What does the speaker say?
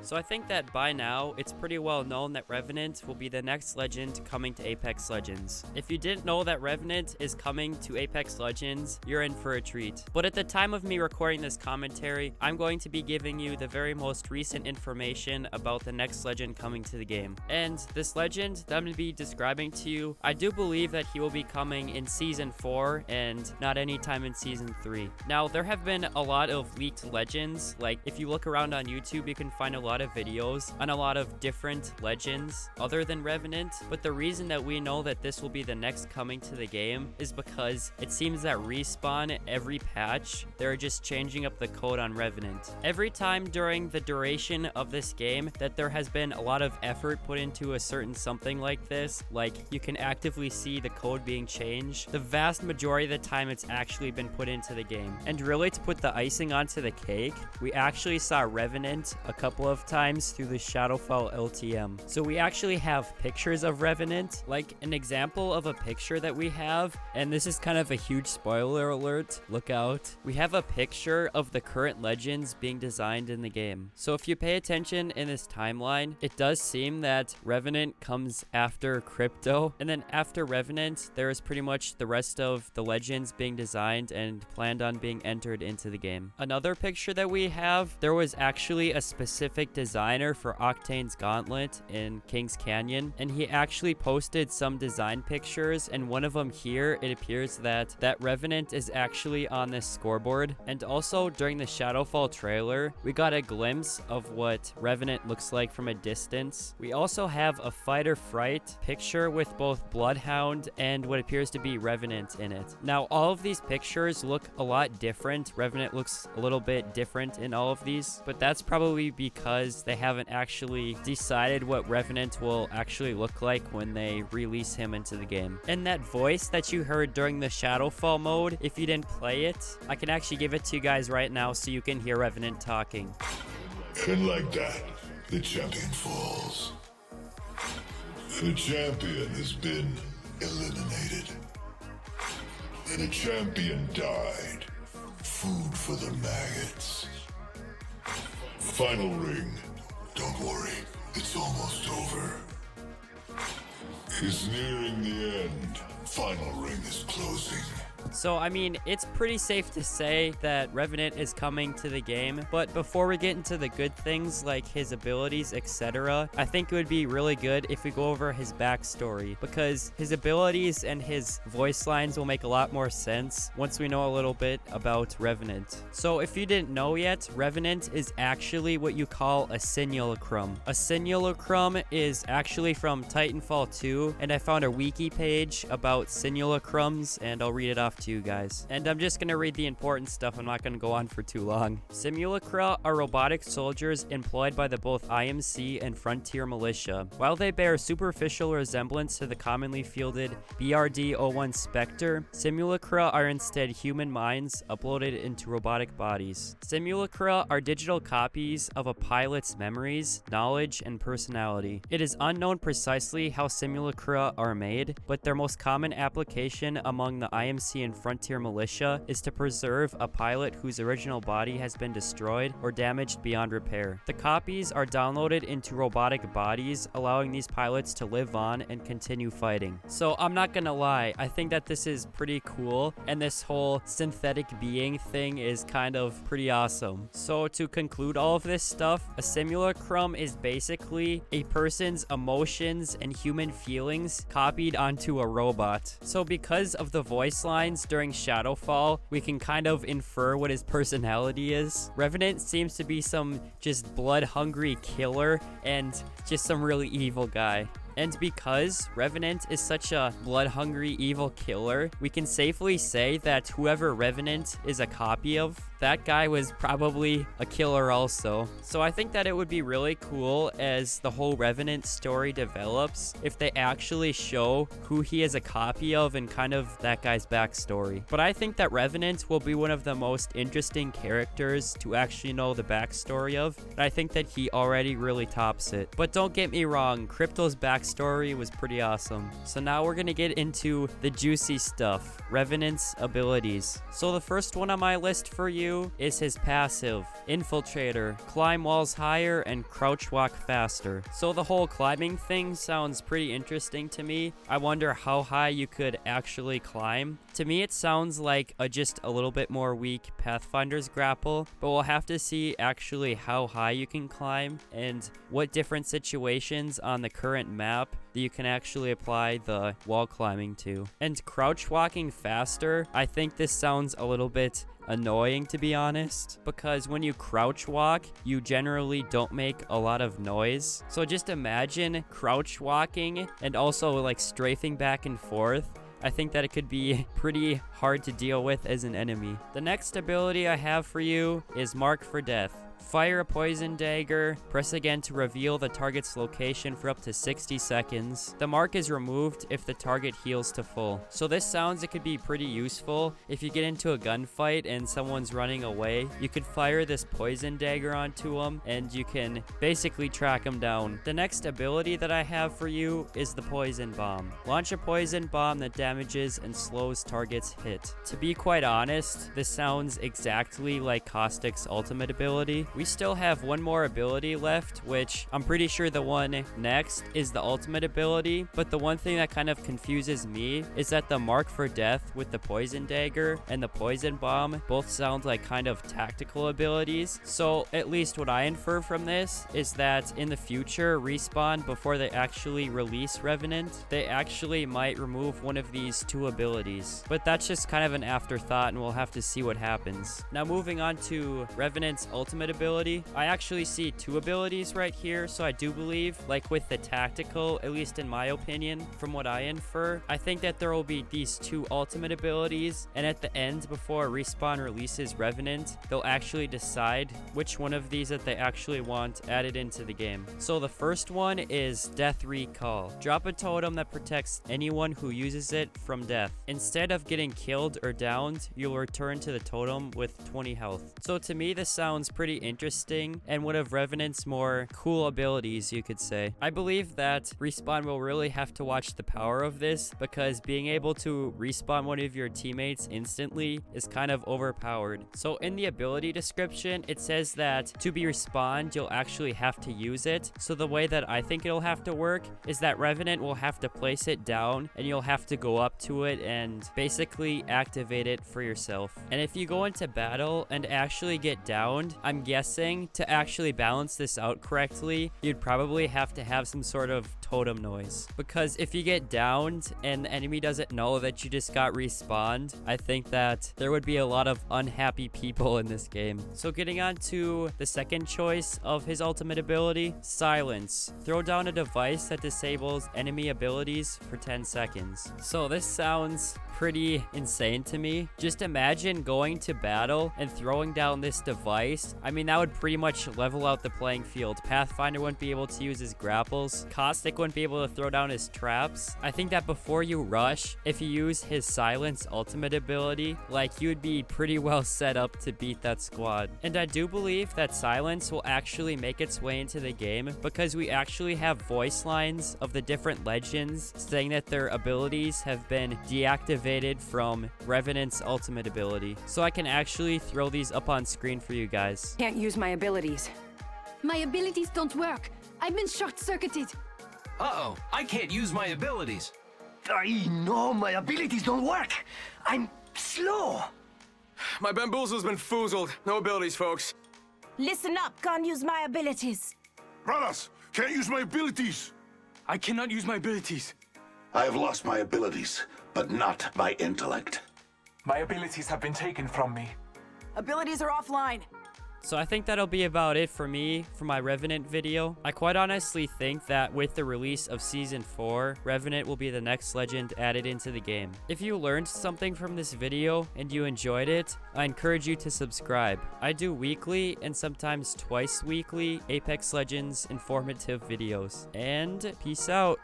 So I think that by now, it's pretty well known that Revenant will be the next legend coming to Apex Legends. If you didn't know that Revenant is coming to Apex Legends, you're in for a treat. But at the time of me recording this commentary, I'm going to be giving you the very most recent information about the next legend coming to the game. And this legend that I'm going to be describing to you, I do believe that he will be coming in Season 4 and not anytime in Season 3. Now, there have been a lot of leaked legends. Like, if you look around on YouTube, you can find a lot of videos on a lot of different legends other than Revenant. But the reason that we know that this will be the next coming to the game is because it seems that Respawn, every patch, they're just changing up the code on Revenant. Every time during the duration of this game that there has been a lot of effort put into a certain something like this, like you can actively see the code being changed, the vast majority of the time it's actually been put into the game. And really, to put the icing onto the cake, we actually saw Revenant a couple of times through the Shadowfall LTM. So we actually have pictures of Revenant. Like an example of a picture that we have, and this is kind of a huge spoiler alert, look out. We have a picture of the current legends being designed in the game. So if you pay attention in this timeline, it does seem that Revenant comes after Crypto, and then after Revenant, there is pretty much the rest of the legends being designed and planned on being entered into the game. Another picture that we have, there was actually a specific designer for Octane's Gauntlet in Kings Canyon, and he actually posted some design pictures, and one of them here, it appears that Revenant is actually on this scoreboard. And also during the Shadowfall trailer, we got a glimpse of what Revenant looks like from a distance. We also have a Fight or Fright picture with both Bloodhound and what appears to be Revenant in it. Now, all of these pictures look a lot different. Revenant looks a little bit different in all of these, but that's probably because they haven't actually decided what Revenant will actually look like when they release him into the game. And that voice that you heard during the Shadowfall mode, if you didn't play it, I can actually give it to you guys right now so you can hear Revenant talking. And like that, the champion falls. The champion has been eliminated. And a champion died. Food for the maggots. Final ring. Don't worry, it's almost over. Is nearing the end. Final ring is closing. So, I mean, it's pretty safe to say that Revenant is coming to the game, but before we get into the good things like his abilities, etc., I think it would be really good if we go over his backstory, because his abilities and his voice lines will make a lot more sense once we know a little bit about Revenant. So, if you didn't know yet, Revenant is actually what you call a simulacrum. A simulacrum is actually from Titanfall 2, and I found a wiki page about simulacrums, and I'll read it off to you guys. And I'm just gonna read the important stuff. I'm not gonna go on for too long. Simulacra are robotic soldiers employed by the both IMC and Frontier Militia. While they bear superficial resemblance to the commonly fielded BRD-01 Spectre, simulacra are instead human minds uploaded into robotic bodies. Simulacra are digital copies of a pilot's memories, knowledge, and personality. It is unknown precisely how simulacra are made, but their most common application among the IMC and Frontier Militia is to preserve a pilot whose original body has been destroyed or damaged beyond repair. The copies are downloaded into robotic bodies, allowing these pilots to live on and continue fighting. So I'm not gonna lie, I think that this is pretty cool, and this whole synthetic being thing is kind of pretty awesome. So to conclude all of this stuff, a simulacrum is basically a person's emotions and human feelings copied onto a robot. So because of the voice lines during Shadowfall, we can kind of infer what his personality is. Revenant seems to be some just blood-hungry killer and just some really evil guy. And because Revenant is such a blood-hungry evil killer, we can safely say that whoever Revenant is a copy of, that guy was probably a killer also. So I think that it would be really cool as the whole Revenant story develops if they actually show who he is a copy of and kind of that guy's backstory. But I think that Revenant will be one of the most interesting characters to actually know the backstory of, and I think that he already really tops it. But don't get me wrong, Crypto's backstory backstory was pretty awesome. So now we're gonna get into the juicy stuff, Revenant's abilities. So the first one on my list for you is his passive, Infiltrator, climb walls higher and crouch walk faster. So the whole climbing thing sounds pretty interesting to me. I wonder how high you could actually climb. To me, it sounds like just a little bit more weak Pathfinder's grapple, but we'll have to see actually how high you can climb and what different situations on the current map that you can actually apply the wall climbing to. And crouch walking faster, I think this sounds a little bit annoying, to be honest, because when you crouch walk, you generally don't make a lot of noise. So just imagine crouch walking and also like strafing back and forth. I think that it could be pretty hard to deal with as an enemy. The next ability I have for you is Mark for Death. Fire a poison dagger, press again to reveal the target's location for up to 60 seconds. The mark is removed if the target heals to full. So this sounds it could be pretty useful if you get into a gunfight and someone's running away. You could fire this poison dagger onto them and you can basically track them down. The next ability that I have for you is the poison bomb. Launch a poison bomb that damages and slows targets hit. To be quite honest, this sounds exactly like Caustic's ultimate ability. We still have one more ability left, which I'm pretty sure the one next is the ultimate ability, but the one thing that kind of confuses me is that the Mark for Death with the poison dagger and the poison bomb both sound like kind of tactical abilities. So at least what I infer from this is that in the future, Respawn, before they actually release Revenant, they actually might remove one of these two abilities. But that's just kind of an afterthought and we'll have to see what happens. Now moving on to Revenant's ultimate ability, I actually see two abilities right here, so I do believe, like with the tactical, at least in my opinion, from what I infer, I think that there will be these two ultimate abilities, and at the end, before Respawn releases Revenant, they'll actually decide which one of these that they actually want added into the game. So the first one is Death Recall. Drop a totem that protects anyone who uses it from death. Instead of getting killed or downed, you'll return to the totem with 20 health. So to me, this sounds pretty interesting and one of Revenant's more cool abilities, you could say. I believe that Respawn will really have to watch the power of this because being able to respawn one of your teammates instantly is kind of overpowered. So in the ability description, it says that to be respawned, you'll actually have to use it. So the way that I think it'll have to work is that Revenant will have to place it down and you'll have to go up to it and basically activate it for yourself. And if you go into battle and actually get downed, I'm guessing to actually balance this out correctly, you'd probably have to have some sort of totem noise. Because if you get downed and the enemy doesn't know that you just got respawned, I think that there would be a lot of unhappy people in this game. So getting on to the second choice of his ultimate ability, Silence. Throw down a device that disables enemy abilities for 10 seconds. So this sounds pretty insane to me. Just imagine going to battle and throwing down this device. I mean, that would pretty much level out the playing field. Pathfinder wouldn't be able to use his grapples. Caustic wouldn't be able to throw down his traps. I think that before you rush, if you use his Silence ultimate ability, like, you would be pretty well set up to beat that squad. And I do believe that Silence will actually make its way into the game because we actually have voice lines of the different legends saying that their abilities have been deactivated from Revenant's ultimate ability. So I can actually throw these up on screen for you guys. Can't use my abilities. My abilities don't work. I've been short-circuited. Uh-oh, I can't use my abilities. I know my abilities don't work. I'm slow. My bamboozle's been foozled. No abilities, folks. Listen up, can't use my abilities. Brothers, can't use my abilities. I cannot use my abilities. I have lost my abilities, but not my intellect. My abilities have been taken from me. Abilities are offline. So I think that'll be about it for me for my Revenant video. I quite honestly think that with the release of Season 4, Revenant will be the next legend added into the game. If you learned something from this video and you enjoyed it, I encourage you to subscribe. I do weekly and sometimes twice weekly Apex Legends informative videos. And peace out.